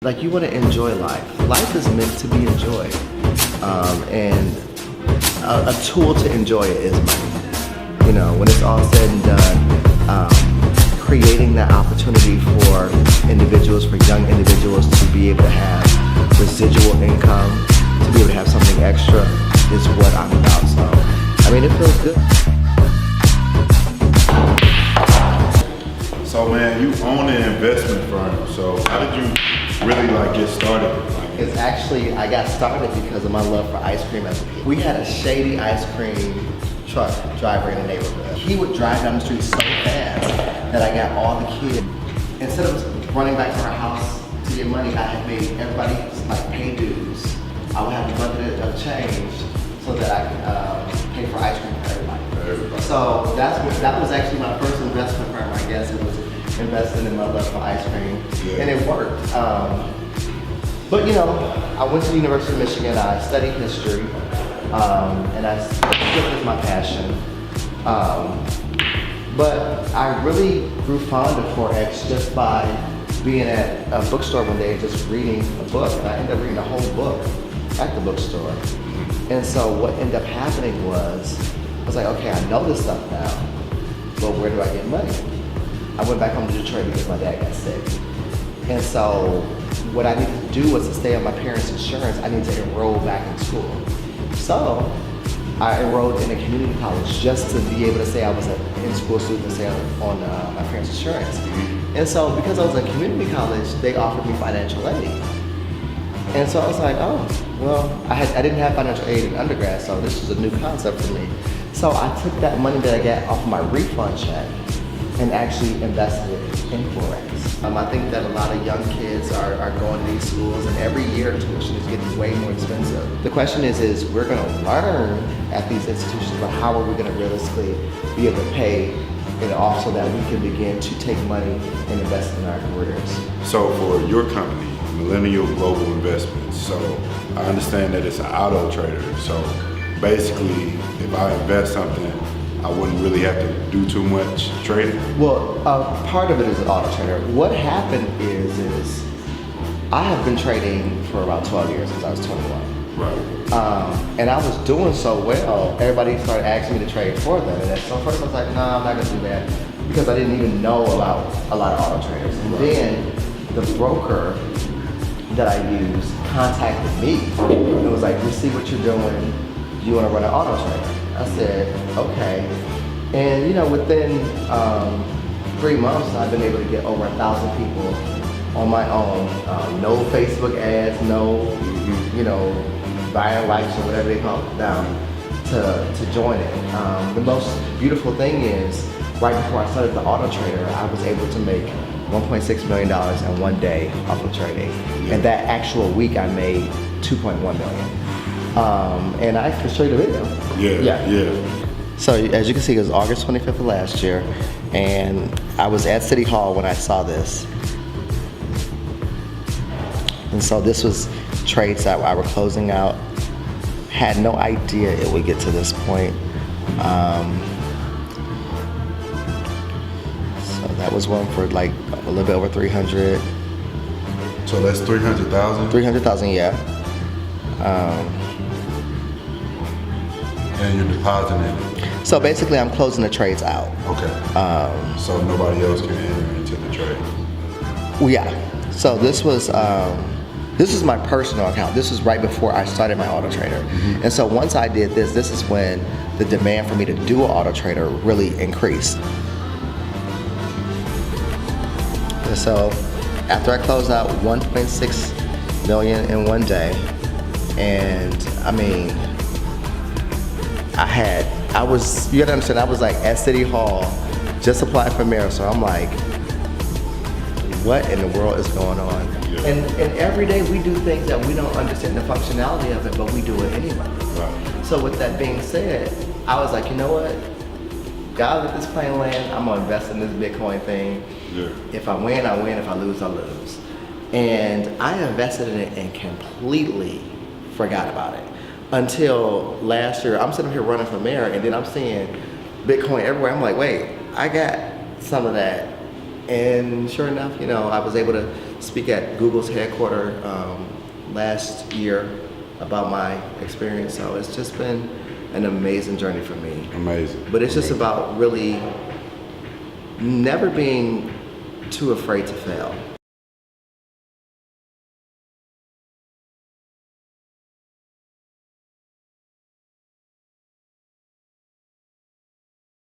like you want to enjoy life. Life is meant to be enjoyed, and a tool to enjoy it is money. You know, when it's all said and done, creating that opportunity for individuals, for young individuals to be able to have residual income, to be able to have something extra is what I'm about. So, I mean, it feels good. So man, you own an investment firm. So how did you really get started? It's actually, I got started because of my love for ice cream as a kid. We had a shady ice cream truck driver in the neighborhood. He would drive down the street so fast that I got all the kids. Instead of running back to our house to get money, I had made everybody pay dues. I would have a bucket of change so that I could pay for ice cream for everybody. So that was actually my first investment firm, I guess. It was investing in my love for ice cream, and it worked. But you know, I went to the University of Michigan. I studied history, and I still is my passion. But I really grew fond of Forex just by being at a bookstore one day and just reading a book. And I ended up reading a whole book at the bookstore. And so what ended up happening was, I was like, okay, I know this stuff now, but where do I get money? I went back home to Detroit because my dad got sick. And so what I needed to do was to stay on my parents' insurance. I needed to enroll back in school. So I enrolled in a community college just to be able to say I was an in-school student and stay on my parents' insurance. And so because I was in community college, they offered me financial aid. And so I was like, oh, well, I didn't have financial aid in undergrad, so this was a new concept for me. So I took that money that I got off of my refund check and actually invested it in Forex. I think that a lot of young kids are going to these schools, and every year tuition is getting way more expensive. The question is we're going to learn at these institutions, but how are we going to realistically be able to pay it off so that we can begin to take money and invest in our careers? So for your company, Millennial Global Investments, so I understand that it's an auto trader. So basically, if I invest something, I wouldn't really have to do too much trading? Well, part of it is an auto trader. What happened is I have been trading for about 12 years since I was 21. Right. And I was doing so well, everybody started asking me to trade for them. And so first I was like, no, I'm not gonna do that because I didn't even know about a lot of auto traders. And then the broker that I used contacted me and was like, we see what you're doing. Do you wanna run an auto trader? I said, okay. And you know, within 3 months, I've been able to get over 1,000 people on my own. No Facebook ads, no, you know, buying likes or whatever they call it down to join it. The most beautiful thing is, right before I started the auto trader, I was able to make $1.6 million in one day off of trading. And that actual week, I made $2.1 million. And I can show you the video. Yeah. So as you can see, it was August 25th of last year, and I was at City Hall when I saw this. And so this was trades that I were closing out. Had no idea it would get to this point. So that was one for like a little bit over 300. So that's 300,000? 300,000, yeah. And you're depositing it? So basically I'm closing the trades out. Okay. So nobody else can enter into the trade? Well, yeah. So this was my personal account. This was right before I started my auto trader. And so once I did this, this is when the demand for me to do an auto trader really increased. And so after I closed out 1.6 million in one day, and I mean, you gotta understand, I was like at City Hall, just applied for mayor, so I'm like, what in the world is going on? Yeah. And every day we do things that we don't understand the functionality of it, but we do it anyway. Right. So with that being said, I was like, you know what? God, let this plane land, I'm gonna invest in this Bitcoin thing. Yeah. If I win, I win. If I lose, I lose. And I invested in it and completely forgot about it. Until last year, I'm sitting here running for mayor, and then I'm seeing Bitcoin everywhere. I'm like, wait, I got some of that. And sure enough, you know, I was able to speak at Google's headquarters last year about my experience. So it's just been an amazing journey for me. Amazing. But it's just Amazing. about really never being too afraid to fail.